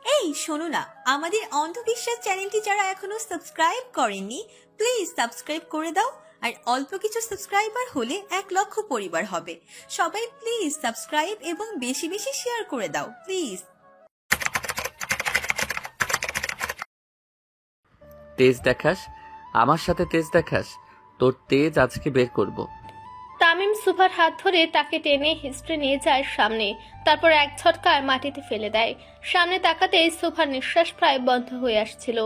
এই শোনো না, আমাদের অন্ধবিশ্বাস চ্যানেলটি যারা এখনো সাবস্ক্রাইব করেননি প্লিজ সাবস্ক্রাইব করে দাও। আর অল্প কিছু সাবস্ক্রাইবার হলে 1,00,000 পরিবার হবে। সবাই প্লিজ সাবস্ক্রাইব এবং বেশি বেশি শেয়ার করে দাও প্লিজ। তেজ দেখাস, আমার সাথে তেজ দেখাস, তোর তেজ আজকে বের করব। তামিম সুভার হাত ধরে তাকে টেনে হিস্ট্রি নিয়ে যায় সামনে, তারপর এক ঝটকায় মাটিতে ফেলে দেয়। সামনে তাকাতেই সুভার নিঃশ্বাস প্রায় বন্ধ হয়ে আসছিল।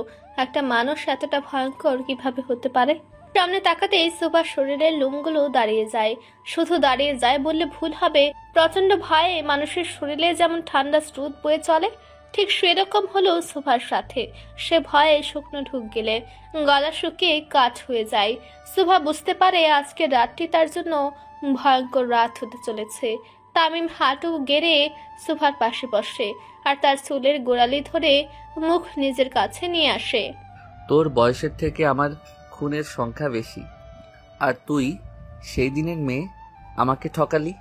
একটা মানুষ এতটা ভয়ঙ্কর কিভাবে হতে পারে? সামনে তাকাতেই সুভার শরীরের লোমগুলো দাঁড়িয়ে যায়। শুধু দাঁড়িয়ে যায় বললে ভুল হবে, প্রচন্ড ভয়ে মানুষের শরীরে যেমন ঠান্ডা স্রোত বয়ে চলে, ঠিক সেরকম হলো সুভার সাথে। সে ভয়ে শুকনো ঢুক গেলে গলা শুকিয়ে কাঠ হয়ে যায়। সুভা বুঝতে পারে আজকে রাতটি তার জন্য ভয়ঙ্কর রাত হতে চলেছে। তামিম হাঁটু গেড়ে সুভার পাশে বসে আর তার চুলের গোড়ালি ধরে মুখ নিজের কাছে নিয়ে আসে। তোর বয়সের থেকে আমার খুনের সংখ্যা বেশি, আর তুই সেই দিনের মেয়ে আমাকে ঠকালি।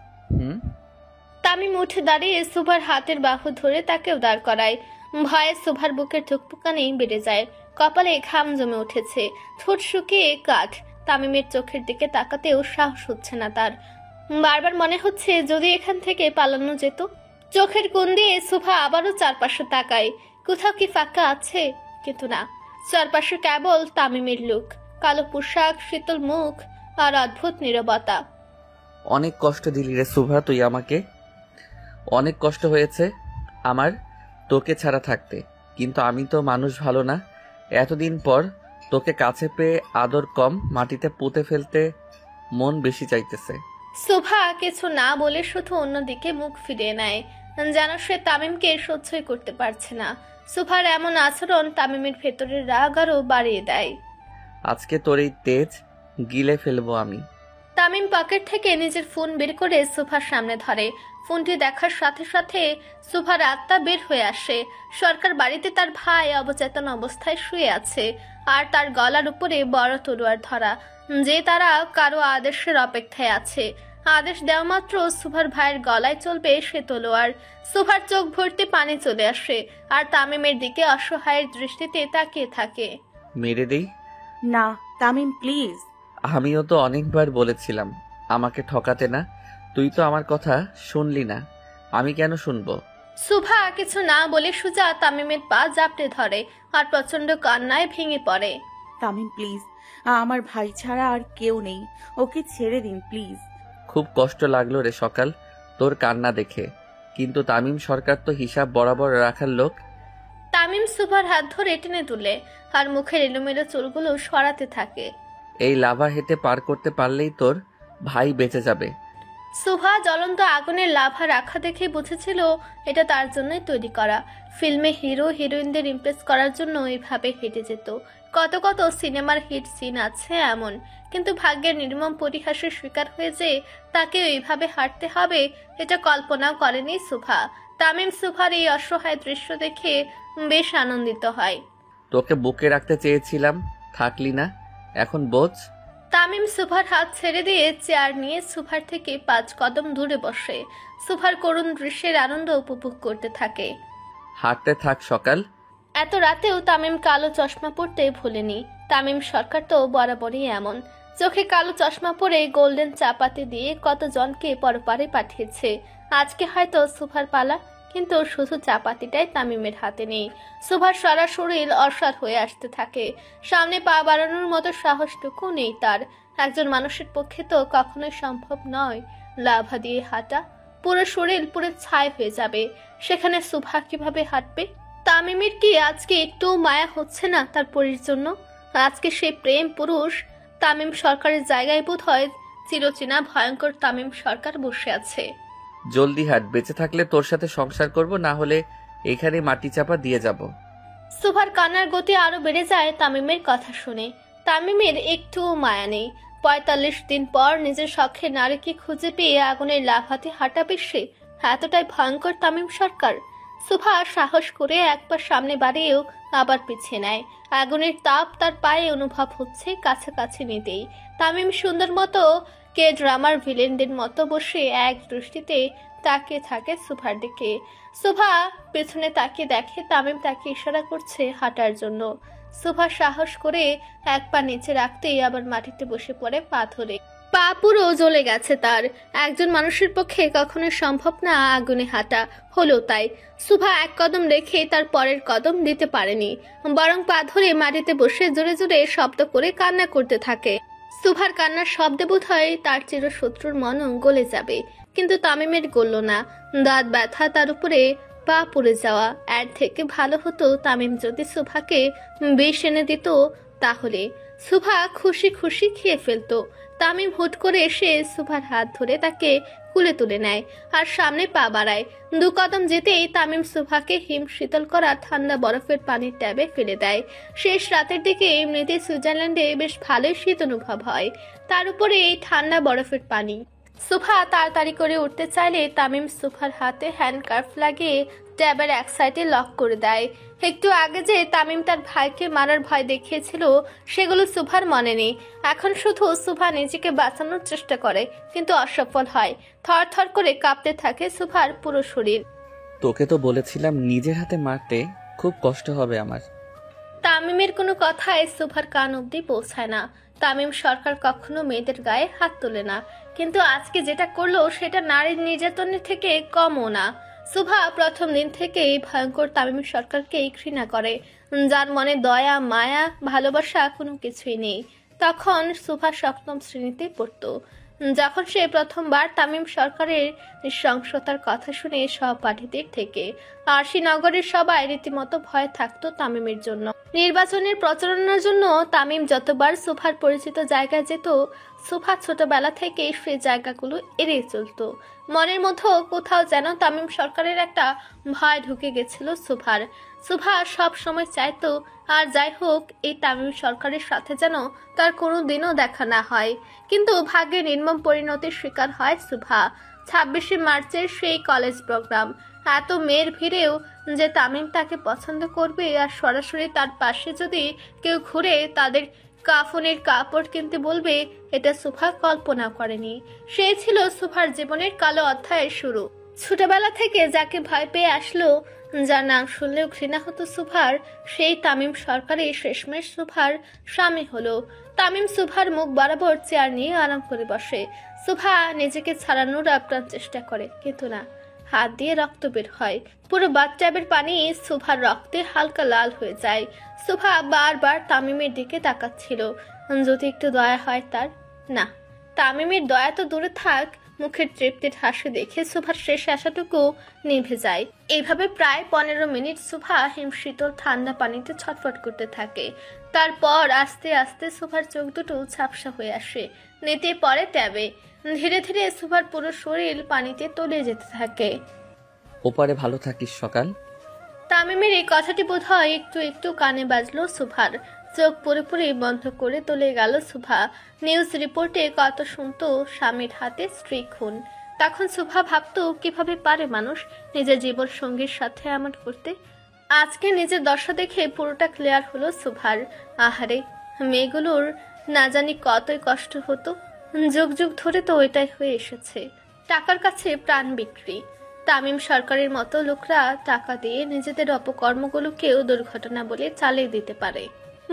তামিম উঠে দাঁড়িয়ে সুভার হাতের বাহু ধরে তাকেও দাঁড় করায়। ভয়ে সুভার বুকের ধুকপুকানি বেড়ে যায়, কপালে ঘাম জমে উঠেছে, ঠোঁট শুকিয়ে কাঠ। তামিমের চোখের দিকে তাকাতেও সাহস হচ্ছে না তার। বারবার মনে হচ্ছে যদি এখান থেকে পালানো যেত। চোখের কোণ দিয়ে সুভা আবারও চারপাশে তাকায়, কোথাও কি ফাঁকা আছে, কিন্তু না, চারপাশে কেবল তামিমের লোক, কালো পোশাক, শীতল মুখ আর অদ্ভুত নীরবতা। অনেক কষ্ট দিলি রে সুভা তুই আমাকে, অনেক কষ্ট হয়েছে আমার তোকে ছাড়া থাকতে, কিন্তু আমি তো মানুষ ভালো না। এতদিন পর তোকে কাছে পেয়ে আদর কম, মাটিতে পুঁতে ফেলতে মন বেশি চাইতেছে। সুভা কিছু না বলে শুধু অন্যদিকে মুখ ফিরিয়ে নেয়, যেন সে তামিমকে সহ্যই করতে পারছে না। সুভার এমন আচরণ তামিমের ভেতরের রাগ আরো বাড়িয়ে দেয়। আজকে তোর এই তেজ গিলে ফেলবো আমি। তামিম পকেট থেকে নিজের ফোন বের করে সুভার সামনে ধরে। ফোনটি দেখার সাথে সাথে সুভার আত্মা বের হয়ে আসে। সরকার বাড়িতে তার ভাই অবচেতন অবস্থায় শুয়ে আছে, আর তার গলার উপরে বড় তলোয়ার ধরা, যে তারা কারো আদেশের অপেক্ষায় আছে। আদেশ দেওয়া মাত্র সুভার ভাইয়ের গলায় চলবে সে তলোয়ার। সুভার চোখ ভর্তি পানি চলে আসে, আর তামিমের দিকে অসহায়ের দৃষ্টিতে তাকিয়ে থাকে। মেরে দেই? না তামিম প্লিজ। আমিও তো অনেকবার বলেছিলাম আমাকে ঠকাতে না, তুই তো আমার কথা শুনলি না, আমি কেন শুনবো? সুভা কিছু না বলে সুজা তামিমের পা জাপটে ধরে আর প্রচন্ড কান্নায় ভেঙে পড়ে। তামিম প্লিজ, আমার ভাই ছাড়া আর কেউ নেই, ওকে ছেড়ে দিন প্লিজ। খুব কষ্ট লাগলো রে সকাল তোর কান্না দেখে, কিন্তু তামিম সরকার তো হিসাব বরাবর রাখার লোক। তামিম সুভার হাত ধরে টেনে তুলে আর মুখের এলোমেলো চুলগুলো সরাতে থাকে। এই লাভা হেঁটে পার করতে পারলেই তোর ভাই বেঁচে যাবে। সুভা জ্বলন্ত আগুনের লাভা রাখা দেখে বুঝেছিল এটা তার জন্যই তৈরি করা। ফিল্মে হিরো হিরোইনদের ইমপ্রেস করার জন্য এইভাবে হেঁটে যেত। কত কত সিনেমার হিট সিন আছে এমন, কিন্তু ভাগ্যের নির্মম পরিহাসের শিকার হয়ে যে তাকে এইভাবে হাঁটতে হবে এটা কল্পনাও করেনি সুভা। তামিম সুভার এই অসহায় দৃশ্য দেখে বেশ আনন্দিত হয়। তোকে বুকে রাখতে চেয়েছিলাম, থাকলি না, এখন বোঝ। তামিম সুভার হাত ছেড়ে দিয়ে চেয়ার নিয়ে সুভার থেকে 5 কদম দূরে বসে সুভার করুণ দৃশ্যের আনন্দ উপভোগ করতে থাকে। হাঁটতে থাক সকাল। এত রাতেও তামিম কালো চশমা পরতে ভুলেনি। তামিম সরকার তো বরাবরই এমন, চোখে কালো চশমা পরে গোল্ডেন চাপাতি দিয়ে কতজনকে পরপারে পাঠিয়েছে। আজকে হয়তো সুভার পালা, কিন্তু শুধু চাপাতিটাই তামিমের হাতে নেই। সুভার সারা শরীর অসাড় হয়ে আসতে থাকে, সামনে পা বাড়ানোর মতো সাহসটুকু নেই তার। একজন মানুষের পক্ষে তো কখনোই সম্ভব নয় লাভা দিয়ে হাঁটা। পুরো শরীর পুরো ছাই হয়ে যাবে, সেখানে সুভা কিভাবে হাঁটবে? তামিমের কি আজকে একটু মায়া হচ্ছে না তার পরীর জন্য? আজকে সেই প্রেম পুরুষ তামিম সরকারের জায়গায় বোধ হয় চিরচেনা ভয়ঙ্কর তামিম সরকার বসে আছে। জলদি হাঁট, বেঁচে থাকলে তোর সাথে সংসার করব, না হলে এখানে মাটি চাপা দিয়ে যাব। সুভার কান্নার গতি আরো বেড়ে যায় তামিমের কথা শুনে। তামিমের একটু মায়া নেই। 45 দিন পর নিজের শখের নারীকে খুঁজে পেয়ে আগুনের লাফাতে হাঁটাবে সে, এতটাই ভয়ঙ্কর তামিম সরকার। সুভা সাহস করে একবার সামনে বাড়িয়েও আবার পিছিয়ে নেয়। আগুনের তাপ তার পায়ে অনুভব হচ্ছে কাছাকাছি নিতেই। তামিম সুন্দর মতো কে ড্রামার ভিলেনদের মতো বসে এক দৃষ্টিতে তাকিয়ে থাকে সুভার দিকে। সুভা পেছনে তাকিয়ে দেখে তামিম তাকে ইশারা করছে হাঁটার জন্য। সুভা সাহস করে এক পা নিচে রাখতেই আবার মাটিতে বসে পড়ে পা ধরে। পা পুরো জ্বলে গেছে তার। একজন মানুষের পক্ষে কখনো সম্ভব না আগুনে হাঁটা, হলো তাই। সুভা এক কদম রেখে তার পরের কদম দিতে পারেনি, বরং পা ধরে মাটিতে বসে জোরে জোরে শব্দ করে কান্না করতে থাকে। সুভার কান্নার শব্দে বোধ হয় তার চিরশত্রুর মনও গলে যাবে, কিন্তু তামিমের গলল না। দাঁত ব্যথা, তার উপরে পা পড়ে যাওয়া। এর থেকে ভালো হতো তামিম যদি সুভাকে বিষ এনে দিত, তাহলে সুভা খুশি খুশি খেয়ে ফেলতো। তামিম হুট করে এসে সুভার হাত ধরে তাকে কুলে তুলে নেয় আর সামনে পা বাড়ায়। 2 কদম যেতেই তামিম সুভাকে হিম শীতল করা ঠান্ডা বরফের পানির ট্যাবে ফেলে দেয়। শেষ রাতের দিকে এমনিতে সুইজারল্যান্ডে বেশ ভালোই শীত অনুভব হয়, তার উপরে এই ঠান্ডা বরফের পানি। সুভা তাড়াতাড়ি করে উঠতে চাইলে তামিম সুভার হাতে হ্যান্ডকার্ফ লাগিয়ে ট্যাবের এক সাইডে লক করে দেয়। একটু আগে যে তামিম তার ভাইকে মারার ভয় দেখিয়েছিল, সেগুলো সুভার মনে নেই। এখন শুধু সুভা নিজেকে বাঁচানোর চেষ্টা করে, কিন্তু অসফল হয়। থর থর করে কাঁপতে থাকে সুভার পুরো শরীর। তোকে তো বলেছিলাম নিজের হাতে মারতে, খুব কষ্ট হবে আমার। তামিমের কোনো কথায় সুভার কান অব্দি পৌঁছায় না। তামিম সরকার কখনো মেয়েদের গায়ে হাত তোলে না, কিন্তু আজকে যেটা করলো সেটা নারীর নির্যাতনের থেকে কমও না। সুভা প্রথম দিন থেকেই ভয়ঙ্কর তামিম সরকারকেই ঘৃণা করে, যার মনে দয়া, মায়া, ভালোবাসা কোনো কিছুই নেই। তখন সুভা 7ম শ্রেণীতে পড়তো, যখন সে প্রথমবার তামিম সরকারের নৃশংসতার কথা শুনে সহপাঠীদের থেকে। আরশিনগরের সবাই রীতিমতো ভয় থাকতো তামিমের জন্য। নির্বাচনের প্রচারণার জন্য তামিম যতবার সুভার পরিচিত জায়গায় যেত, সুভা ছোটবেলা থেকে সে জায়গাগুলো এড়িয়ে চলতো। মনের মধ্যে কোথাও যেন তামিম সরকারের একটা ভয় ঢুকে গেছিল সুভার। সুভা সব সময় চাইতো, আর যাই হোক, এই তামিম সরকারের সাথে যেন তার কোনো দিনও দেখা না হয়। কিন্তু ভাগ্যে নির্মম পরিণতির শিকার হয় সুভা। 26শে মার্চের সেই কলেজ প্রোগ্রাম, এত মেয়ের ভিড়েও যে তামিম তাকে পছন্দ করবে আর সরাসরি তার পাশে যদি কেউ ঘুরে তাদের কাফনের কাপড় কিনতে বলবে, এটা সুভা কল্পনা করেনি। সে ছিল সুভার জীবনের কালো অধ্যায়ের শুরু। ছোটবেলা থেকে যাকে ভয় পেয়ে আসলো, যার নাম শুনলেও ঘৃণা হতো সুভার, সেই তামিম সরকারই শেষমেশ সুভার স্বামী হলো। তামিম সুভার মুখ বরাবর চেয়ার নিয়ে আরাম করে বসে। সুভা নিজেকে ছাড়ানোর আপ্রাণ চেষ্টা করে, কিন্তু না, হাত দিয়ে রক্ত বের হয়। পুরো বাথট্যাবের পানি সুভার রক্তে হালকা লাল হয়ে যায়। সুভা বারবার তামিমের দিকে তাকাচ্ছিল, যদি একটু দয়া হয় তার। না, তামিমের দয়া তো দূরে থাক, মুখের তৃপ্তির হাসি দেখে সুভার শেষ আশাটুকু নিভে যায়। এইভাবে প্রায় 15 মিনিট সুভা হিমশীতল ঠান্ডা পানিতে ছটফট করতে থাকে। তারপর আস্তে আস্তে সুভার চোখ দুটো ঝাপসা হয়ে আসে, নেতে পড়ে ট্যাবে। ধীরে ধীরে সুভার পুরো শরীর পানিতে তলিয়ে যেতে থাকে। ওপারে ভালো থাকিস সকাল। তামিমের এই কথাটি বোধহয় একটু একটু কানে বাজলো সুভার। চোখ পুরোপুরি বন্ধ করে তোলে গেল সুভা। নিউজ রিপোর্টে কত শুনতো স্বামীর হাতে স্ত্রী খুন। তখন সুভা ভাবতো, কিভাবে পারে মানুষ নিজের জীবন সঙ্গীর সাথে এমন করতে। আজকে নিজের দশা দেখে পুরোটা ক্লিয়ার হলো সুভার। আহারে, মেয়েগুলোর না জানি কতই কষ্ট হতো। যুগ যুগ ধরে তো ওইটাই হয়ে এসেছে, টাকার কাছে প্রাণ বিক্রি। তামিম সরকারের মতো লোকরা টাকা দিয়ে নিজেদের অপকর্মগুলোকেও দুর্ঘটনা বলে চালিয়ে দিতে পারে।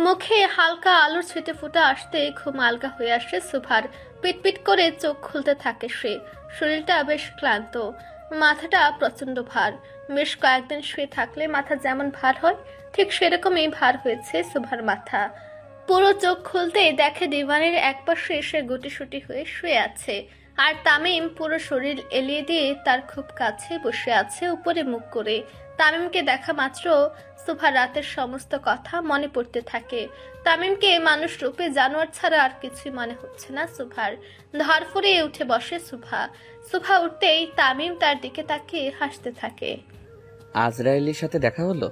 মুখে হালকা আলোর ছিটে ফুটে আসতে ঘুম আলগা হয়ে আসে সুভার। পিটপিট করে চোখ খুলতে থাকে সে। শরীরটা বেশ ক্লান্ত, মাথাটা প্রচন্ড ভার। বেশ কয়েকদিন শুয়ে থাকলে মাথা যেমন ভার হয়, ঠিক সেরকমই ভার হয়েছে সুভার মাথা। পুরো চোখ খুলতেই দেখে দিওয়ানের এক পাশে সে গুটিসুটি হয়ে শুয়ে আছে, আর তামিম পুরো শরীর এলিয়ে দিয়ে তার খুব কাছে বসে আছে উপরে মুখ করে। তামিমকে দেখা মাত্র সুভা রাতের সমস্ত কথা মনে পড়তে থাকে। তামিমকে মানুষ রূপে জানোয়ার ছাড়া আর কিছুই মনে হচ্ছে না সুভার। ধরফরে উঠে বসে সুভা। সুভা উঠতেই তামিম তার দিকে তাকিয়ে হাসতে থাকে। আজরাইলের সাথে দেখা হলো?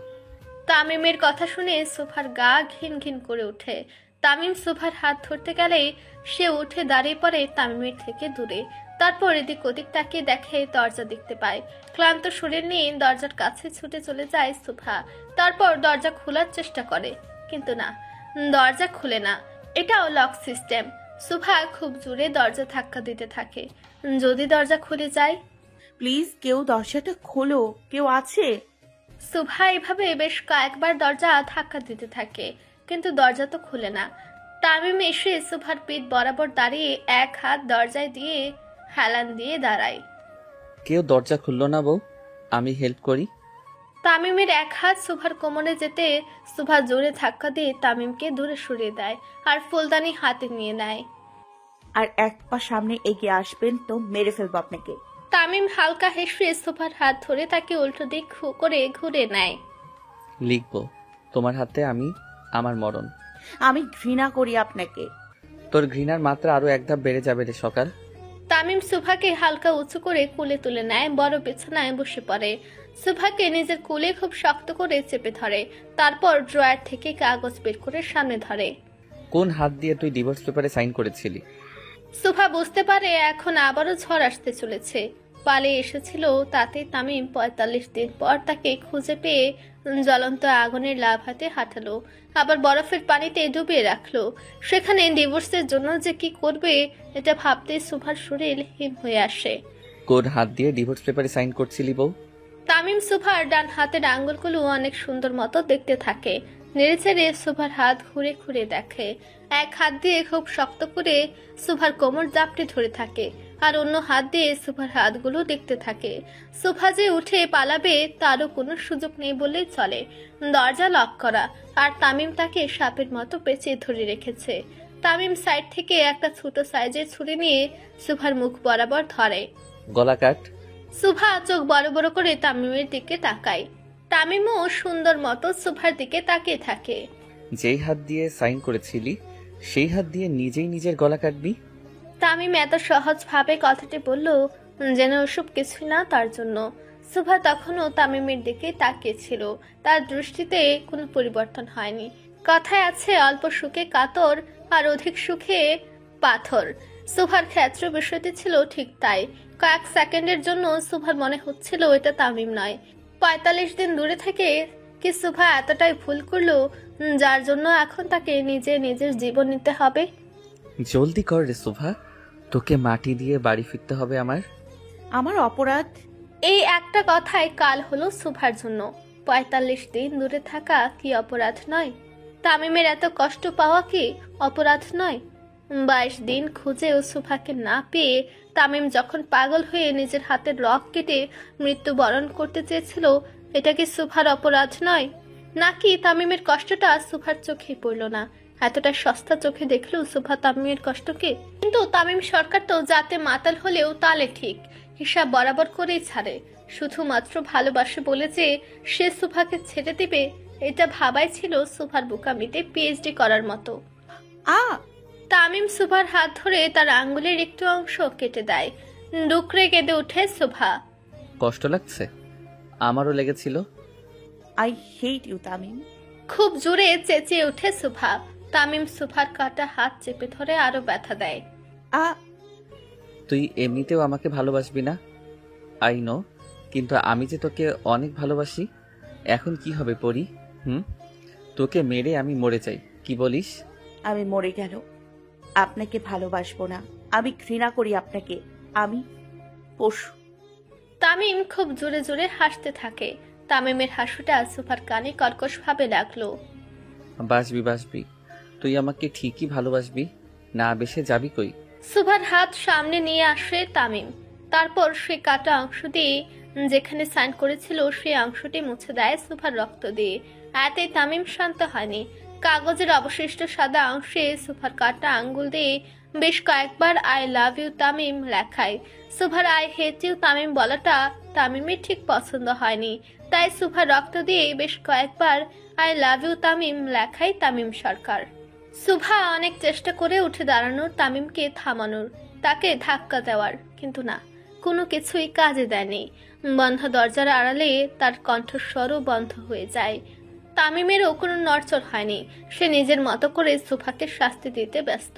তামিমের কথা শুনে সুভার গা ঘিন ঘিন করে ওঠে। তামিম সুভার হাত ধরতে গেলেই সে উঠে দাঁড়িয়ে পড়ে তামিমের থেকে দূরে। তারপর এদিক ওদিক তাকিয়ে দেখে দরজা দেখতে পায়। ক্লান্ত শরীর নিয়ে দরজার কাছে ছুটে চলে যায় সুভা। তারপর দরজা খোলার চেষ্টা করে, কিন্তু না, দরজা খুলে না। এটাও লক সিস্টেম। সুভা খুব জোরে দরজা ধাক্কা দিতে থাকে। যদি দরজা খুলে যায়? প্লিজ কেউ দরজাটা খোলো, কেউ আছে? সুভা এভাবে বেশ কয়েকবার দরজা ধাক্কা দিতে থাকে, কিন্তু দরজা তো খুলে না। তামিম এসে সুভার পিঠ বরাবর দাঁড়িয়ে এক হাত দরজায় দিয়ে হেলান দিয়ে দাঁড়ায়। কেউ দরজা খুললো না বউ, আমি হেল্প করি। তামিমের এক হাত সুভার কোমরে যেতে সুভা জোরে ধাক্কা দিয়ে তামিমকে দূরে সরিয়ে দেয় আর ফুলদানি হাতে নিয়ে নেয়। আর এক পা সামনে এগিয়ে আসবেন তো মেরে ফেলবো আপনাকে। তামিম হালকা হেসে সুভার হাত ধরে তাকে উল্টো দিক করে ঘুরে নেয়। লিখবো তোমার হাতে আমি আমার মরণ। আমি ঘৃণা করি আপনাকে। তোর ঘৃণার মাত্রা আরো এক ধাপ বেড়ে যাবে রে সকাল। তামিম সুভাকে হালকা উঁচু করে কোলে তুলে নেয়, বড় বিছানায় বসে পড়ে। সুভাকে নিজের কোলে খুব শক্ত করে চেপে ধরে, তারপর ড্রয়ার থেকে কাগজ বের করে সামনে ধরে। কোন হাত দিয়ে তুই ডিভোর্স পেপারে সাইন করেছিলি? সুভা বুঝতে পারে এখন আবারও ঝড় আসতে চলেছে। পালিয়ে এসেছিল, তাতে তামিম ৪৫ দিন পর তাকে খুঁজে পেয়ে জ্বলন্ত আগুনের লাভাতে হাঁটালো, আবার বরফের পানিতে ডুবিয়ে রাখলো। সেখানে ডিভোর্সের জন্য যে কি করবে এটা ভাবতে সুভার শরীর হিম হয়ে আসে। কোন হাত দিয়ে ডিভোর্স পেপারে সাইন করছিলি বউ? তামিম সুভার ডান হাতের আঙ্গুলগুলো অনেক সুন্দর মতো দেখতে থাকে। নেড়েচেড়ে সুভার হাত ঘুরে ঘুরে দেখে। এক হাত দিয়ে খুব শক্ত করে সুভার কোমর জাপটে ধরে থাকে, আর অন্য হাত দিয়ে সুভার হাতগুলো দেখতে থাকে। সুভা যে উঠে পালাবে তারও কোনো সুযোগ নেই বললেই চলে। দরজা লক করা, আর তামিম তাকে সাপের মতো পেঁচিয়ে ধরে রেখেছে। তামিম সাইড থেকে একটা ছোট সাইজের ছুরি নিয়ে সুভার মুখ বরাবর ধরে। গলা কাট। সুভা চোখ বড় বড় করে তামিমের দিকে তাকায়। তামিমও সুন্দর মতো সুভার দিকে তাকিয়ে থাকে। যেই হাত দিয়ে সাইন করেছিলি সেই হাত দিয়ে নিজেই নিজের গলা কাটবি? তামিম এত সহজ ভাবে কথাটি বলল যেন ওসব কিছু না তার জন্য। সুভা তখনও তামিমের দিকে তাকিয়েছিল, তার দৃষ্টিতে কোনো পরিবর্তন হয়নি। কথায় আছে অল্প সুখে কাতর আর অধিক সুখে পাথর। সুভার ক্ষেত্রে বিষয়টি ছিল ঠিক তাই। কয়েক সেকেন্ডের জন্য সুভার মনে হচ্ছিল এটা তামিম নয়। ৪৫ দিন দূরে থেকে কি সুভা এতটাই ভুল করলো যার জন্য এখন তাকে নিজে নিজের জীবন নিতে হবে? জলদি কর রে শোভা, তোকে মাটি দিয়ে বাড়ি ফিরতে হবে আমার। আমার অপরাধ? এই একটা কথাই কাল হলো সুভার জন্য। ৪৫ দিন দূরে থাকা কি অপরাধ নয়? তামিমের এত কষ্ট পাওয়া কি অপরাধ নয়? ২২ দিন খুঁজেও সুভাকে না পেয়ে তামিম যখন পাগল হয়ে নিজের হাতের রক কেটে মৃত্যুবরণ করতে চেয়েছিল, এটা কি সুভার অপরাধ নয়? নাকি তামিমের কষ্টটা সুভার চোখে পড়ল না? এতটা সস্তা চোখে দেখলো সুভা তামিমের কষ্টকে? কিন্তু তামিম সরকার তো যাতে মাতাল হলেও তালে ঠিক, হিসাব বরাবর করেই ছাড়ে। শুধুমাত্র ভালোবাসে বলে যে সে সুভাকে ছেড়ে দিবে, এটা ভাবাই ছিল সুভার বোকামিতে পিএইচডি করার মতো। তামিম সুভার হাত ধরে তার আঙ্গুলের একটু অংশ কেটে দেয়। ডুকরে কেঁদে ওঠে সুভা। কষ্ট লাগছে? আমারও লেগেছিল। I hate you Tamim. খুব জোরে চেঁচিয়ে ওঠে সুভা। তামিম সুভার কাটা হাত চেপে ধরে আরো ব্যথা দেয়। তুই এমনিতেও আমাকে ভালোবাসবি না, আই নো, কিন্তু আমি যে তোকে অনেক ভালোবাসি। এখন কি হবে পরি? তোকে মেরে আমি মরে যাই, কি বলিস? আমি মরে গেল আপনাকে ভালোবাসবো না। আমি ঘৃণা করি আপনাকে। আমি পশু। তামিম খুব জোরে জোরে হাসতে থাকে। তামিমের হাসিটা সুভার কানে কর্কশ ভাবে লাগলো। বাসবি বাসবি, তুই আমাকে ঠিকই ভালোবাসবি, না বেসে যাবি কই? সুভার হাত সামনে নিয়ে আসে তামিম। তারপর সে কাটা অংশ দিয়ে যেখানে সাইন করেছিল সেই অংশটি মুছে দেয় সুভার রক্ত দিয়ে। এতে তামিম শান্ত হয়নি। কাগজের অবশিষ্ট সাদা অংশে সুভার কাটা আঙ্গুল দিয়ে বেশ কয়েকবার আই লাভ ইউ তামিম লেখায়। সুভার আই হেট ইউ তামিম বলাটা তামিমের ঠিক পছন্দ হয়নি, তাই সুভার রক্ত দিয়ে বেশ কয়েকবার আই লাভ ইউ তামিম লেখায় তামিম সরকার। সুভা অনেক চেষ্টা করে উঠে দাঁড়ানোর, তামিমকে থামানোর, তাকে ধাক্কা দেওয়ার, কিন্তু না, কোনো কিছুই কাজে দেয়নি। বন্ধ দরজার আড়ালে তার কণ্ঠস্বরও বন্ধ হয়ে যায়। তামিমেরও কোনো নড়চড় হয়নি। সে নিজের মতো করে সুভাকে শাস্তি দিতে ব্যস্ত।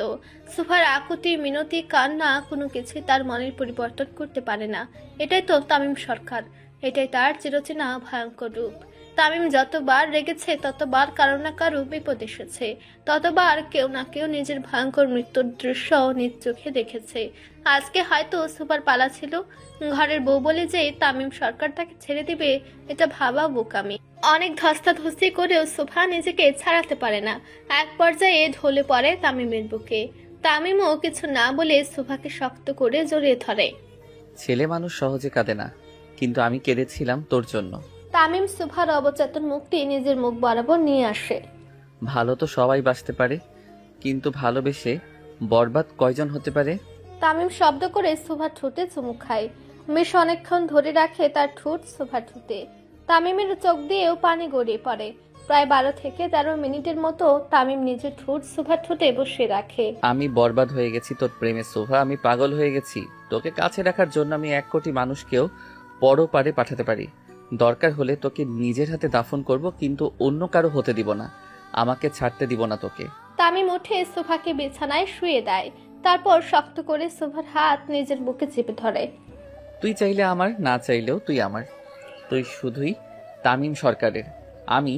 সুভার আকুতি মিনতি কান্না কোনো কিছুই তার মনের পরিবর্তন করতে পারে না। এটাই তো তামিম সরকার, এটাই তার চিরচেনা ভয়ঙ্কর রূপ। তামিম যতবার রেগেছে ততবার কারো না কারো বিপদ এসেছে, ততবার কেউ না কেউ নিজের ভয়ঙ্কর মৃত্যুর দৃশ্য নিজ চোখে দেখেছে। আজকে হয়তো সুপার পালা ছিল। ঘরের বউ বলে যে তামিম সরকার তাকে ছেড়ে দিবে, এটা ভাবা বোকামি। অনেক ধস্তাধস্তি করেও সুফা নিজেকে ছাড়াতে পারে না। এক পর্যায়ে ঢলে পড়ে তামিমের বুকে। তামিমও কিছু না বলে সুফাকে শক্ত করে জড়িয়ে ধরে। ছেলে মানুষ সহজে কাঁদে না, কিন্তু আমি কেঁদেছিলাম তোর জন্য। তামিম সুফার অবচেতন মুখটি নিজের মুখ বরাবর নিয়ে আসে। ভালো তো সবাই বাসতে পারে, কিন্তু ভালোবেসে বরবাদ কয়জন হতে পারে? তামিম শব্দ করে সুফার ঠোঁটে চুমু খায়। বেশ অনেকক্ষণ ধরে রাখে তার ঠোঁট সুফার ঠোঁটে। তামিমের চোখ দিয়েও পানি গড়িয়ে পড়ে। প্রায় 12 থেকে 13 মিনিটের মতো তামিম নিজের ঠোঁট সুফার ঠোঁটে বসিয়ে রাখে। আমি বরবাদ হয়ে গেছি তোর প্রেমে সোভা, আমি পাগল হয়ে গেছি। তোকে কাছে রাখার জন্য আমি 1 কোটি মানুষকেও পরপারে পাঠাতে পারি। দরকার হলে তোকে নিজের হাতে দাফন করব, কিন্তু অন্য কারো হতে দিব না। আমাকে ছাড়তে দিব না তোকে। তামিম উঠে সোফাকে বিছানায় শুয়ে দেয়। তারপর শক্ত করে সোফার হাত নিজের বুকে চেপে ধরে। তুই চাইলে আমার, না চাইলেও তুই আমার। তুই শুধুই তামিম সরকারের। আমি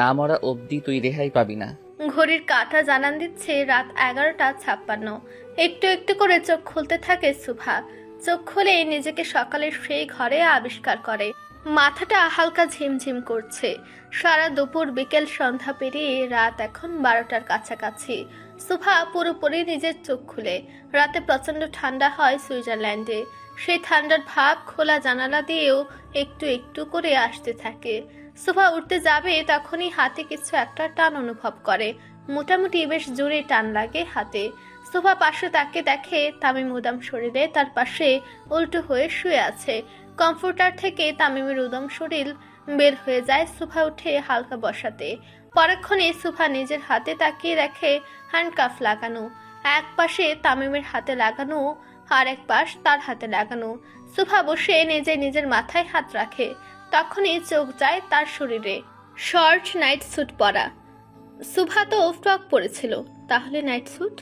না মরা অবধি তুই রেহাই পাবি না। ঘড়ির কাঁটা জানান দিচ্ছে রাত 11:56। একটু একটু করে চোখ খুলতে থাকে সুভা। চোখ খুলে নিজেকে সকালের সেই ঘরে আবিষ্কার করে। মাথাটা হালকা ঝিমঝিম করছে। সারা দুপুর বিকেল সন্ধ্যা পেরিয়ে রাত এখন 12টার কাছাকাছি। সুভা পুরোপুরি নিজের চোখ খুলে। রাতে প্রচন্ড ঠান্ডা হয় সুইজারল্যান্ডে। সেই ঠান্ডার ভাব খোলা জানালা দিয়েও একটু একটু করে আসতে থাকে। সুভা উঠতে যাবে তখনই হাতে কিছু একটা টান অনুভব করে। মোটামুটি বেশ জোরে টান লাগে হাতে। সুভা পাশে তাকে দেখে তামিম উদাম শরীরে তার পাশে উল্টো হয়ে শুয়ে আছে। কমফোর্টার থেকে তামিমের উদম শরীর বের হয়ে যায়। সুভা উঠে হালকা বসাতে। পরক্ষণে সুভা নিজের হাতে তাকিয়ে দেখে হ্যান্ডকাফ লাগানো। এক পাশে তামিমের হাতে লাগানো, আর এক পাশ তার হাতে লাগানো। সুভা বসে নিজের মাথায় হাত রাখে। তখনই চোখ যায় তার শরীরে। শর্ট নাইট স্যুট পরা। সুভা তো ফ্রক পরেছিল, তাহলে নাইট স্যুট?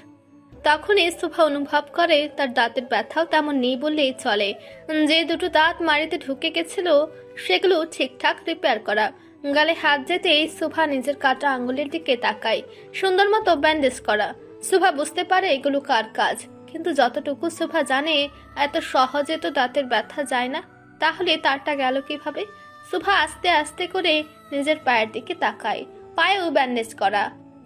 তখনই সুভা অনুভব করে তার দাঁতের ব্যথাও তেমন নেই বললেই চলে। যে দুটো দাঁত মাড়িতে ঢুকে গেছিল সেগুলো ঠিকঠাক রিপেয়ার করা। গালে হাত যেতেই সুভা নিজের কাটা আঙ্গুলের দিকে তাকায়। সুন্দর মতো ব্যান্ডেজ করা। সুভা বুঝতে পারে এগুলো কার কাজ, কিন্তু যতটুকু সুভা জানে এত সহজে তো দাঁতের ব্যথা যায় না। তাহলে তারটা গেল কিভাবে? সুভা আস্তে আস্তে করে নিজের পায়ের দিকে তাকায়। পায়েও ব্যান্ডেজ করা।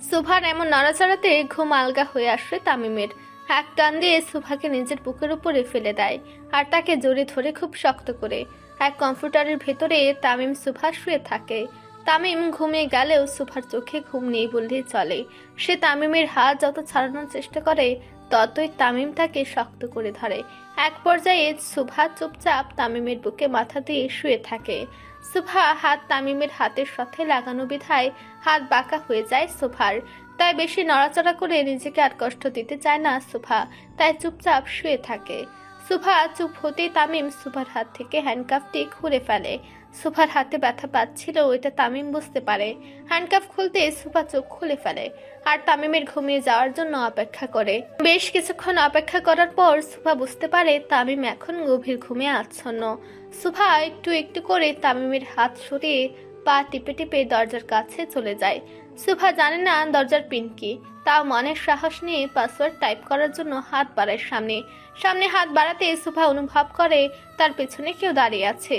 সুভার এমন নড়াচড়াতে ঘুম আলগা হয়ে আসে তামিমের। এক টান দিয়ে সুভাকে নিজের বুকের উপরে ফেলে দেয় আর তাকে জড়িয়ে ধরে খুব শক্ত করে। এক কম্পিউটারের ভেতরে তামিম সুভা শুয়ে থাকে। তামিম ঘুমিয়ে গেলেও সুভার চোখে ঘুম নেই বললেই চলে। সে তামিমের হাত যত ছাড়ানোর চেষ্টা করে ততই তামিম তাকে শক্ত করে ধরে। এক পর্যায়ে সুভা চুপচাপ তামিমের বুকে মাথা দিয়ে শুয়ে থাকে। সুভা হাত তামিমের হাতের সাথে লাগানো বিধায় হাত বাঁকা হয়ে যায় সুভার। তাই বেশি নড়াচড়া করে নিজেকে আর কষ্ট দিতে চায় না সুভা, তাই চুপচাপ শুয়ে থাকে। সুভা চুপ হতেই তামিম সুভার হাত থেকে হ্যান্ডকাফটি খুলে ফেলে। সুভার হাতে ব্যথা পাচ্ছিল, এটা তামিম বুঝতে পারে। হ্যান্ডকাফ খুলতে সুভা চোখ খুলে ফেলে আর তামিমের ঘুমিয়ে যাওয়ার জন্য অপেক্ষা করে। বেশ কিছুক্ষণ অপেক্ষা করার পর সুভা বুঝতে পারে তামিম এখন গভীর ঘুমে আচ্ছন্ন। সুভা একটু একটু করে তামিমের হাত সরিয়ে পা টিপে টিপে দরজার কাছে চলে যায়। সুভা জানে না দরজার পিন কি, তাও মনের সাহস নিয়ে পাসওয়ার্ড টাইপ করার জন্য হাত বাড়ায় সামনে হাত বাড়াতে সুভা অনুভব করে তার পেছনে কেউ দাঁড়িয়ে আছে।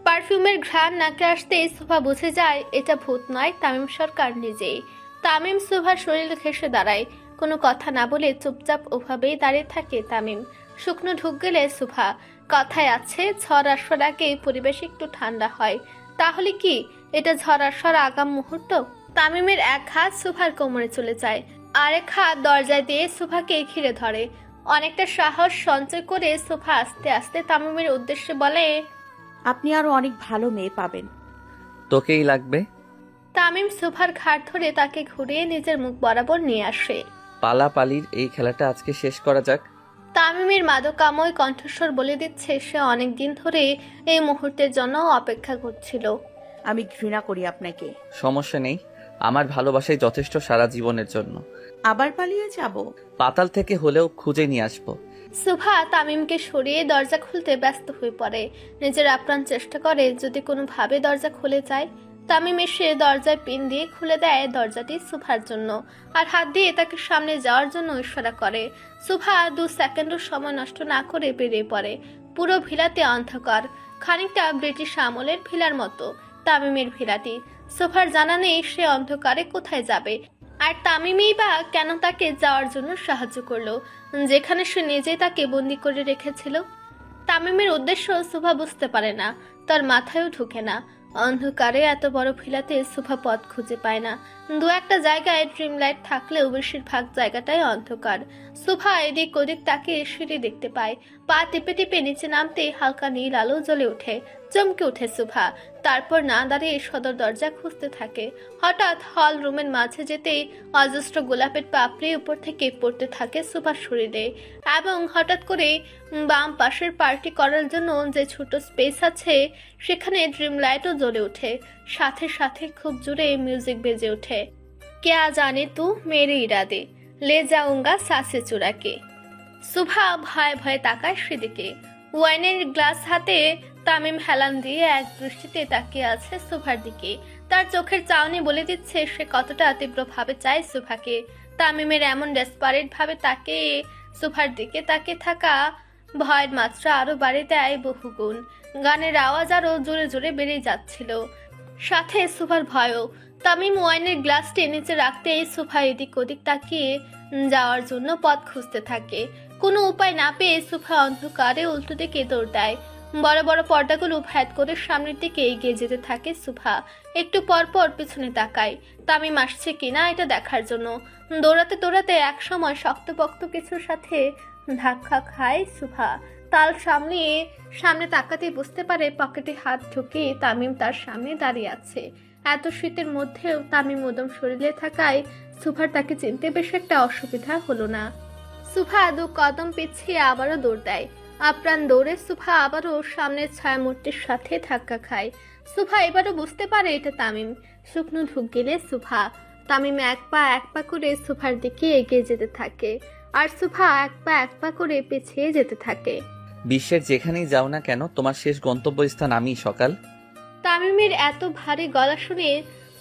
পারফিউমের ঘ্রাণ নাকে আসতে সুভা বুঝে যায় এটা ভূত নয়, তামিম সরকার নিজেই। তামিম সুভার শরীর ঘেঁষে দাঁড়ায়। কোনো কথা না বলে চুপচাপ ওভাবেই দাঁড়িয়ে থাকে তামিম। শুকনো ঢুক গেলে সুভা। কথায় আছে ঝড় আসার আগে পরিবেশ একটু ঠান্ডা হয়। তাহলে কি এটা ঝড় আসার আগাম মুহূর্ত? তামিমের এক হাত সুভার কোমরে চলে যায়, আরেক হাত দরজায় দিয়ে সুভাকে ঘিরে ধরে। অনেকটা সাহস সঞ্চয় করে সুভা আস্তে আস্তে তামিমের উদ্দেশ্যে বলে, আপনি আরো অনেক ভালো মেয়ে পাবেন। তোকেই লাগবে। তামিম সুভার ঘাড় ধরে তাকে ঘুরিয়ে নিজের মুখ বরাবর নিয়ে আসে। পালাপালির এই খেলাটা আজকে শেষ করা যাক। তামিমের মাদকাময় কণ্ঠস্বর বলে দিচ্ছে সে অনেকদিন ধরে এই মুহূর্তের জন্য অপেক্ষা করছিল। আমি ঘৃণা করি আপনাকে। সমস্যা নেই, আমার ভালোবাসাই যথেষ্ট সারা জীবনের জন্য। আবার পালিয়ে যাব? পাতাল থেকে হলেও খুঁজে নিয়ে আসবো। সুভা তামিমকে সরিয়ে দরজা খুলতে ব্যস্ত হয়ে পড়ে। নিজের আপ্রাণ চেষ্টা করে যদি কোনোভাবে দরজা খুলে যায়। তামিম এসে দরজায় পিন দিয়ে খুলে দেয় দরজাটি সুভার জন্য, আর হাত দিয়ে তাকে সামনে যাওয়ার জন্য ইশারা করে। সুভা 2 সেকেন্ডও সময় নষ্ট না করে বেরিয়ে পড়ে। পুরো ভিলাতে অন্ধকার, খানিকটা ব্রিটিশ আমলের ভিলার মতো তামিমের ভিলাটি। সুভার জানা নেই সে অন্ধকারে কোথায় যাবে, আর তামিমই বা কেন তাকে যাওয়ার জন্য সাহায্য করলো, যেখানে সে নিজেই তাকে বন্দি করে রেখেছিল। তামিমের উদ্দেশ্য সুভা বুঝতে পারে না, তার মাথায়ও ঢুকে না। অন্ধকারে এত বড় ভিলাতে সুভা পথ খুঁজে পায় না। 2-1টা জায়গায় ড্রিম লাইট থাকলেও বেশিরভাগ জায়গাটাই অন্ধকার। সুভা এদিক ওদিক তাকে সিঁড়ি দেখতে পায়। পা টিপে টিপে নিচে নামতে হালকা নীল আলো জ্বলে ওঠে। চমকে ওঠে সুভা। তারপর না দাঁড়িয়ে সদর দরজা খুঁজতে থাকে। হঠাৎ হল রুমের মাঝে যেতেই অজস্র গোলাপের পাপড়ি উপর থেকে পড়তে থাকে সুভার শরীরে, এবং হঠাৎ করে বাম পাশের পার্টি করার জন্য যে ছোট স্পেস আছে সেখানে ড্রিম লাইটও জ্বলে ওঠে। সাথে সাথে খুব জোরে মিউজিক বেজে ওঠে। क्या जाने तू मेरे इरादे ले जाऊंगा सासे चुरा के। সুভা ভয়ে ভয়ে তাকায় সেদিকে। ওয়াইনের গ্লাস হাতে তামিম হেলান দিয়ে এক দৃষ্টিতে তাকিয়ে আছে সুভার দিকে। তার চোখের চাউনি বলে দিচ্ছে সে কতটা তীব্রভাবে চায় সুভাকে। তামিমের এমন ডেসপারেট ভাবে তাকে সুভার দিকে তাকিয়ে থাকা ভয়ের মাত্রা আরো বাড়িয়ে দেয় বহুগুণ। গানের আওয়াজ আরো জোরে জোরে বেড়ে যাচ্ছিল, সাথে সুভার ভয়ও। তামিম ওয়াইনের গ্লাসটি নিচে রাখতেই সুভা এদিক ওদিক তাকিয়ে যাওয়ার জন্য পথ খুঁজতে থাকে। কোনো উপায় না পেয়ে সুভা অন্ধকারে উল্টো দিকে দৌড় দেয়। বড় বড় পর্দাগুলো ভেদ করে সামনের দিকে এগিয়ে যেতে থাকে সুভা। একটু পর পর পিছনে তাকায় তামিম আসছে কিনা এটা দেখার জন্য। দৌড়াতে দৌড়াতে এক সময় শক্তপোক্ত কিছুর সাথে ধাক্কা খায় সুভা। তাল সামলিয়ে সামনে তাকাতেই বুঝতে পারে পকেটে হাত ঢুকিয়ে তামিম তার সামনে দাঁড়িয়ে আছে। এত শীতের মধ্যেও তামিম উদম শরীরে থাকায় সুভার তাকে চিনতে বেশ একটা অসুবিধা হলো না। সুভা 2 কদম পিছিয়ে আবারও দৌড় দেয়। আপ্রাণ দৌড়ে সুভা আবারও সামনের ছায়ামূর্তির সাথে ধাক্কা খায়। সুভা এবারও বুঝতে পারে এটা তামিম। শুকনো ঢুক গেলে সুভা। তামিম এক পা করে সুভার দিকে এগিয়ে যেতে থাকে, আর সুভা এক পা করে পিছিয়ে যেতে থাকে। বিশ্বের যেখানেই যাও না কেন তোমার শেষ গন্তব্যস্থান আমি। সকাল। তামিমের এত ভারী গলা শুনে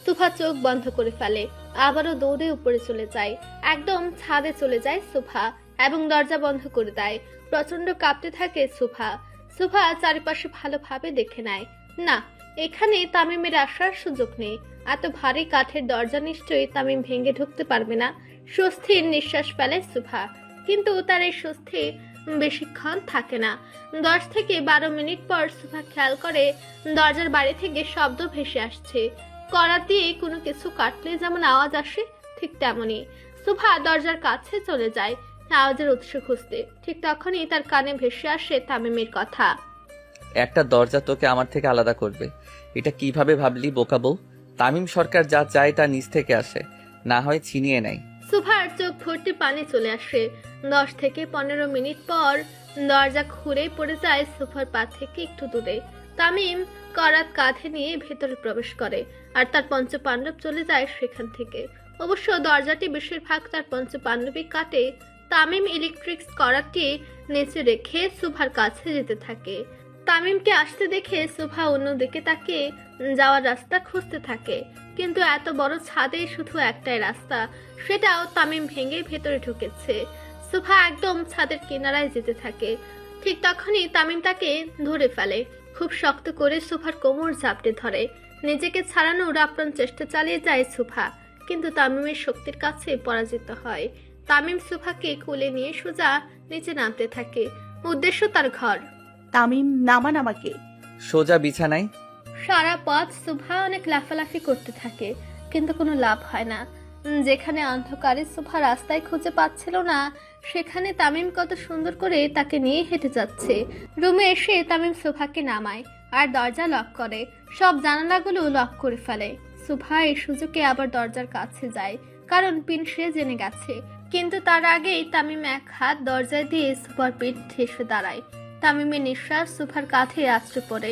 সুভা চোখ বন্ধ করে ফেলে। আবারও দৌড়ে উপরে চলে যায়। একদম ছাদে চলে যায় সুভা এবং দরজা বন্ধ করে দেয়। প্রচন্ড কাঁপতে থাকে সুভা। সুভা চারিপাশে ভালোভাবে দেখে নেয়। না, এখানে তামিমের আসার সুযোগ নেই। এত ভারী কাঠের দরজা নিশ্চয়ই তামিম ভেঙে ঢুকতে পারবে না। স্বস্তির নিঃশ্বাস ফেলে সুভা, কিন্তু তার এই স্বস্তি বেশিক্ষণ থাকে না। 10 থেকে 12 মিনিট পর সুভা খেয়াল করে দরজার বাইরে থেকে শব্দ ভেসে আসছে। কড়া দিয়ে কোনো কিছু কাটলে যেমন আওয়াজ আসে ঠিক তেমনই। সুভা দরজার কাছে চলে যায় আওয়াজের উৎস খুঁজতে। ঠিক তখনই তার কানে ভেসে আসে তামিমের কথা। একটা দরজা তোকে আমার থেকে আলাদা করবে, এটা কিভাবে ভাবলি বোকা বউ? তামিম সরকার যা চায় তা নিজ থেকে আসে, না হয় ছিনিয়ে নেয়। সুভার চোখ ভর্তি পানি চলে আসে। 10 থেকে 15 মিনিট পর দরজা খুঁড়ে পড়ে যায় সুভার পা থেকে একটু দূরে। তামিম করাত কাঁধে নিয়ে ভেতরে প্রবেশ করে, আর তার পঞ্চপাণ্ডব চলে যায় সেখান থেকে। অবশ্য দরজাটি বেশিরভাগ তার পঞ্চপাণ্ডবই কাটে। তামিম ইলেকট্রিক করাতটি নিচে রেখে সুভার কাছে যেতে থাকে। তামিমকে আসতে দেখে সুভা অন্যদিকে তাকে যাওয়ার রাস্তা খুঁজতে থাকে, কিন্তু এত বড় ছাদে শুধু একটাই রাস্তা, সেটাও তামিম ভেঙে ভেতরে ঢুকেছে। সুভা একদম ছাদের কিনারায় যেতে থাকে। ঠিক তখনই তামিম তাকে ধরে ফেলে। খুব শক্ত করে সুভার কোমর চাপটে ধরে। নিজেকে ছাড়ানোর আপ্রাণ চেষ্টা চালিয়ে যায় সুভা, কিন্তু তামিমের শক্তির কাছে পরাজিত হয়। তামিম সুভাকে কোলে নিয়ে সোজা নিচে নামতে থাকে। উদ্দেশ্য তার ঘর। তামিম, নামান আমাকে। সোজা বিছানায়। সারা পথ সুভা অনেক লাফালাফি করতে থাকে, কিন্তু কোনো লাভ হয় না। যেখানে অন্ধকারে সুভা রাস্তায় খুঁজে পাচ্ছিল না, সেখানে তামিম কত সুন্দর করে তাকে নিয়ে হেঁটে যাচ্ছে। রুমে এসে তামিম সুভাকে নামায় আর দরজা লক করে। সব জানালাগুলো লক করে ফেলে। সুভা এই সুযোগে আবার দরজার কাছে যায়, কারণ পিন সে জেনে গেছে। কিন্তু তার আগেই তামিম এক হাত দরজায় দিয়ে সুভার পিঠ ঠেসে দাঁড়ায়। তামিমের নিঃশ্বাস সুভার কাঁধে আছড়ে পড়ে।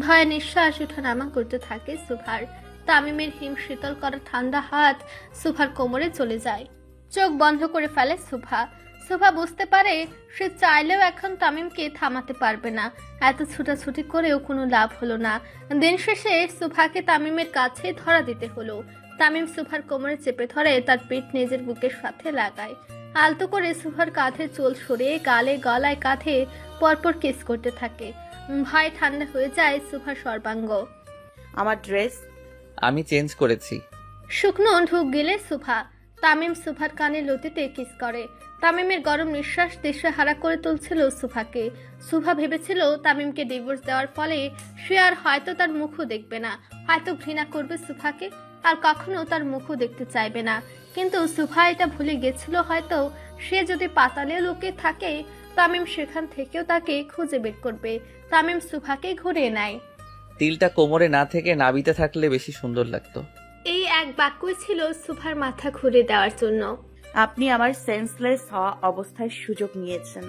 ভয়ে নিঃশ্বাস ওঠানামা করতে থাকে সুভার। তামিমের হিম শীতল করা ঠান্ডা হাত সুভার কোমরে চলে যায়। চোখ বন্ধ করে ফেলে সুভা। সুভা বুঝতে পারে সে চাইলেও এখন তামিমকে থামাতে পারবে না। এত ছুটাছুটি করেও কোনো লাভ হলো না। দিন শেষে সুভাকে তামিমের কাছে ধরা দিতে হলো। তামিম সুভার কোমরে চেপে ধরে, তার পিঠ নিজের বুকের সাথে লাগায়। আলতো করে সুভার কাঁধে চুল সরিয়ে গালে গলায় কাঁধে পরপর কিস করতে থাকে। ভয় ঠান্ডা হয়ে যায় সুভার সর্বাঙ্গ। আমার ড্রেস? আমি চেঞ্জ করেছি। শুকনো ঢুক গেলে সুভা। তামিম সুভার কানে লতিতে কিস করে। তামিমের গরম নিঃশ্বাস দিশেহারা করে তুলছিল সুভাকে। সুভা ভেবেছিল তামিমকে ডিভোর্স দেওয়ার ফলে সে আর হয়তো তার মুখও দেখবে না, হয়তো ঘৃণা করবে সুভাকে, আর কখনো তার মুখও দেখতে চাইবে না। কিন্তু সুভা এটা ভুলে গেছিল হয়তো সে যদি পাতালে লুকিয়ে থাকে তামিম সেখান থেকেও তাকে খুঁজে বের করবে। তামিম সুভাকে ঘুরিয়ে নেয়। তিলটা কোমরে না থেকে নাবিতে থাকলে বেশি সুন্দর লাগতো। এই এক বাক্যই ছিল সুভার মাথা ঘুরিয়ে দেওয়ার জন্য। আপনি আমার সেন্সলেস হওয়া অবস্থায় সুযোগ নিয়েছেন।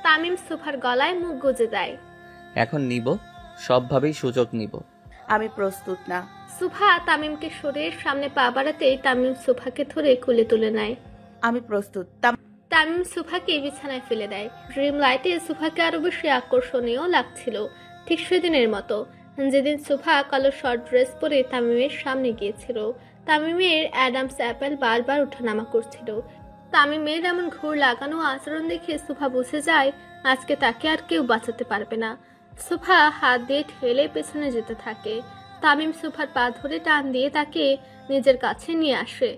তামিম সুভার গলায় মুখ গুজে দেয়। এখন নিব, সবভাবেই সুযোগ নিব। আমি প্রস্তুত না। সুভা তামিমকে সরিয়ে সামনে পা বাড়াতেই তামিম সুভাকে ধরে কুলে তুলে নেয়। আমি প্রস্তুত। তামিম সুভাকে বিছানায় ফেলে দেয়। ড্রিম লাইটে সুভাকে আরো বেশি আকর্ষণীয় লাগছিল, ঠিক সেদিনের মতো যেদিন সুভা কালো শর্ট ড্রেস পরে তামিমের সামনে গিয়েছিল। তামিমের অ্যাডামস অ্যাপেল বারবার ওঠানামা করছিল। তামিমের এমন ঘুর লাগানো আচরণ দেখে সুভা বুঝে যায় আজকে তাকে আর কেউ বাঁচাতে পারবে না। সুভা হাত দিয়ে ঠেলে পেছনে যেতে থাকে। তামিম সুভার পা ধরে টান দিয়ে তাকে নিজের কাছে নিয়ে আসে,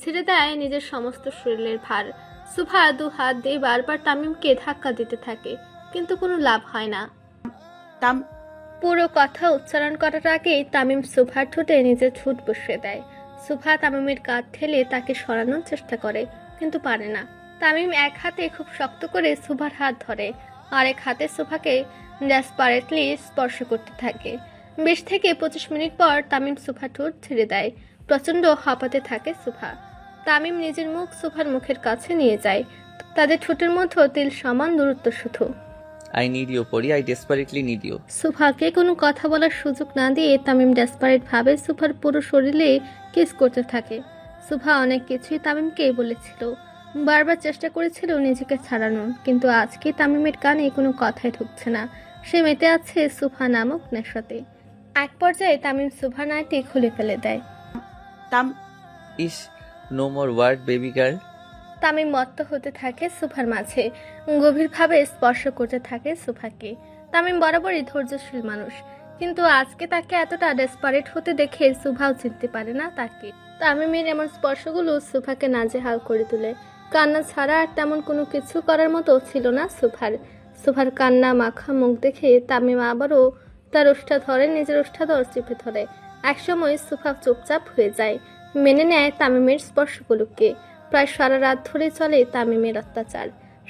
ছেড়ে দেয় নিজের সমস্ত শরীরের ভার। সুভা দু হাত দিয়ে বারবার তামিমকে ধাক্কা দিতে থাকে, কিন্তু কোনো লাভ হয় না। পুরো কথা উচ্চারণ করার আগেই তামিম সুভার ঠোঁটে নিজের ঠোঁট বসিয়ে দেয়। সুভা তামিমের কাঁধ ঠেলে তাকে সরানোর চেষ্টা করে, কিন্তু পারে না। তামিম এক হাতে খুব শক্ত করে সুভার হাত ধরে, আর এক হাতে সুভাকে ডেসপারেটলি স্পর্শ করতে থাকে। 20 থেকে 25 মিনিট পর তামিম সুভার ঠোঁট ছেড়ে দেয়। প্রচন্ড হাঁপাতে থাকে সুভা। তামিম নিজের মুখ সুভার মুখের কাছে নিয়ে যায়। তাদের ঠোঁটের মধ্যে তিল সমান দূরত্ব শুধু। আই নিড ইউ পরি, আই ডেসপারেটলি নিড ইউ। সুভাকে কোনো কথা বলার সুযোগ না দিয়ে তামিম ডেসপারেট ভাবে সুভার পুরো শরীরে কিস করতে থাকে। সুভা অনেক কিছুই তামিমকে বলেছিল, বারবার চেষ্টা করেছিল নিজেকে ছাড়ানোর, কিন্তু আজকে তামিমের কানে কোনো কথাই ঢুকছে না। সে মেতে আছে সুভা নামক নেশাতে। এক পর্যায়ে তামিম সুভা নাইটি খুলে ফেলে দেয়। ইস, no more word baby girl. Tamim মত্ত হতে থাকে সুভার মাঝে, গভীরভাবে স্পর্শ করতে থাকে সুভাকে। তামিম বরাবরই ধৈর্যশীল মানুষ, কিন্তু আজকে তাকে এতটা ডেসপারেট হতে দেখে সুভাও চিনতে পারে না তাকে। তামিমের এমন স্পর্শগুলো সুভাকে নাজেহাল করে তোলে। কান্না ছাড়া আর তেমন কোনো কিছু করার মতো ছিল না সুভার কান্না মাখা মুখ দেখে তামিম আবারও তার ওষ্ঠা ধরে, নিজের ওষ্ঠাধর চেপে ধরে। একসময় সুভা চুপচাপ হয়ে যায়, মেনে নেয় তামিমের স্পর্শগুলোকে। প্রায় সারা রাত ধরে চলে তামিমের অত্যাচার।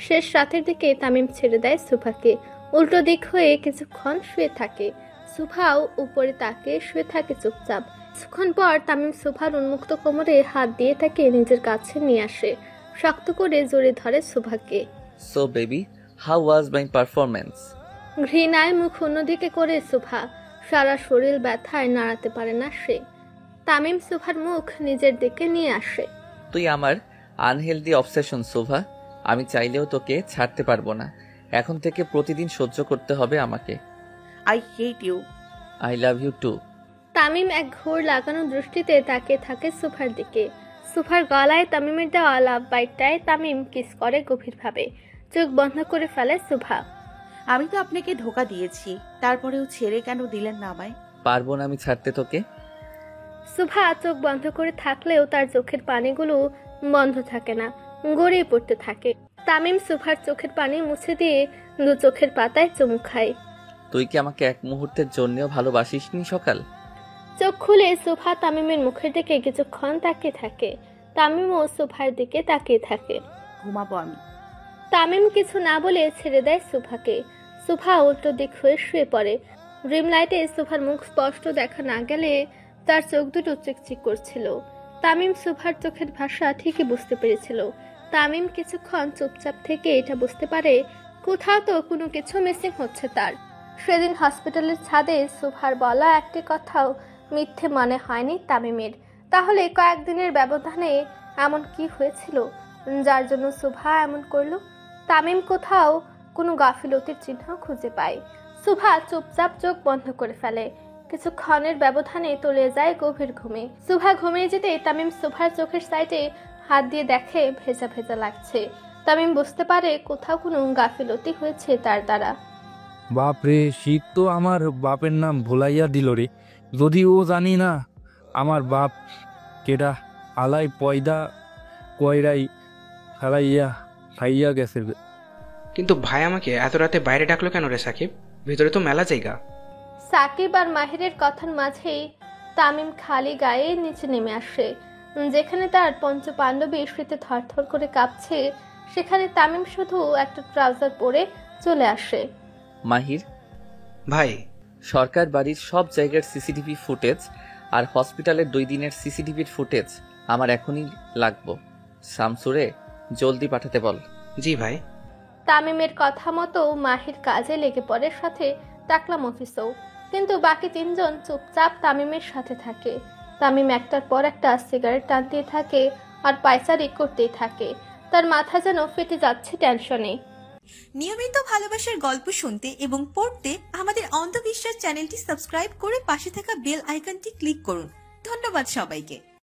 শেষ রাতের দিকে তামিম ছেড়ে দেয় সুভাকে। উল্টো দিক হয়ে কিছুক্ষণ শুয়ে থাকে। সুভাও উপরে তাকে শুয়ে থাকে চুপচাপ। কিছুক্ষণ পর তামিম সুভার উন্মুক্ত কোমরে হাত দিয়ে তাকে নিজের কাছে নিয়ে আসে, শক্ত করে জড়িয়ে ধরে সুভাকে। So baby, how was my performance? ঘৃণায় মুখ অন্যদিকে করে সুভা। সারা শরীর ব্যথায় নাড়াতে পারে না সে। তামিম সুভার মুখ নিজের দিকে নিয়ে আসে। তুই আমার আনহেলদি অবসেশন সুভা। আমি চাইলেও তোকে ছাড়তে পারবো না। এখন থেকে প্রতিদিন সহ্য করতে হবে আমাকে। I hate you. I love you too. Tamim এক ঘোর লাগানো দৃষ্টিতে তাকিয়ে থাকে সুভার দিকে। সুভার গলায় তামিমের দেওয়া লাভ বাইটটায় তামিম কিস করে গভীরভাবে। চোখ বন্ধ করে ফেলে সুভা। আমি তো আপনাকে ধোকা দিয়েছি, তারপরেও ছেড়ে কেন দিলেন না আমায়? পারবো না আমি ছাড়তে তোকে। সুভা চোখ বন্ধ করে থাকলেও তার চোখের পানিগুলো বন্ধ থাকে না, গড়িয়ে পড়তে থাকে। তামিম সুভার চোখের পানি মুছে দিয়ে দু চোখের পাতায় চুমু খায়। তুই কি আমাকে এক মুহূর্তের জন্যও ভালোবাসিসনি সকাল? চোখ খুলে সুভা তামিমের মুখের দিকে কিছুক্ষণ তাকিয়ে থাকে। তামিমও সুভার দিকে তাকিয়ে থাকে। ঘুমাবো আমি। তামিম কিছু না বলে ছেড়ে দেয় সুভাকে। সুভা উল্টো দিক হয়ে শুয়ে পড়ে। ড্রিম লাইটে সুভার মুখ স্পষ্ট দেখা না গেলে তার চোখ দুটো চিকচিক করছিল। তামিম সুভার চোখের ভাষা ঠিকই বুঝতে পেরেছিল। তামিম কিছুক্ষণ চুপচাপ থেকে এটা বুঝতে পারে কোথাও তো কোনো কিছু মিসিং হচ্ছে তার। সেদিন হসপিটালের ছাদে সুভার বলা একটি কথাও মিথ্যে মনে হয়নি তামিমের। তাহলে কয়েকদিনের ব্যবধানে এমন কি হয়েছিল? যার জন্য শুভা এমন করলো? তামিম কোথাও কোনো গাফিলতির চিহ্ন খুঁজে পায়। শুভা চুপচাপ চোখ বন্ধ করে ফেলে। কিছুক্ষণের ব্যবধানে তলিয়ে যায় গভীর ঘুমে। শুভা ঘুমিয়ে যেতে তামিম শুভার চোখের সাইডে হাত দিয়ে দেখে ভেজা ভেজা লাগছে। তামিম বুঝতে পারে কোথাও কোনো গাফিলতি হয়েছে তার দ্বারা। বাপ রে, শীত তো আমার বাপের নাম ভুলাইয়া দিল রে। যদিও জানি না আমার বাপ কেডা, আলাই পয়দা কয়রাই খালাইয়া খাইয়া গেছে। কিন্তু ভাই আমাকে এত রাতে বাইরে ডাকলো কেন রে সাকিব? ভিতরে তো মেলা জায়গা। সাকিব আর মাহিরের কথার মাঝেই তামিম খালি গায়ে নিচে নেমে আসে। যেখানে তার পঞ্চ পাণ্ডবী শীতে থরথর করে কাঁপছে, সেখানে তামিম শুধু একটা ট্রাউজার পরে চলে আসে। মাহির, ভাই, সরকার বাড়ির সব জায়গার সিসিটিভি ফুটেজ আর হসপিটালের 2 দিনের সিসিটিভির ফুটেজ আমার এখনই লাগবো। শামসুরে জলদি পাঠাতে বল। জি ভাই। তামিমের কথা মতো মাহির কাজে লেগে পড়ে, সাথে টাকলাম অফিসেও। কিন্তু বাকি 3 জন চুপচাপ তামিমের সাথে থাকে। তামিম একটার পর একটা সিগারেট টানতেই থাকে আর পায়চারি করতেই থাকে। তার মাথা যেন ফেটে যাচ্ছে টেনশনে। নিয়মিত ভালোবাসার গল্প শুনতে এবং পড়তে আমাদের অন্ধবিশ্বাস চ্যানেলটি সাবস্ক্রাইব করে পাশে থাকা বেল আইকনটি ক্লিক করুন। ধন্যবাদ সবাইকে।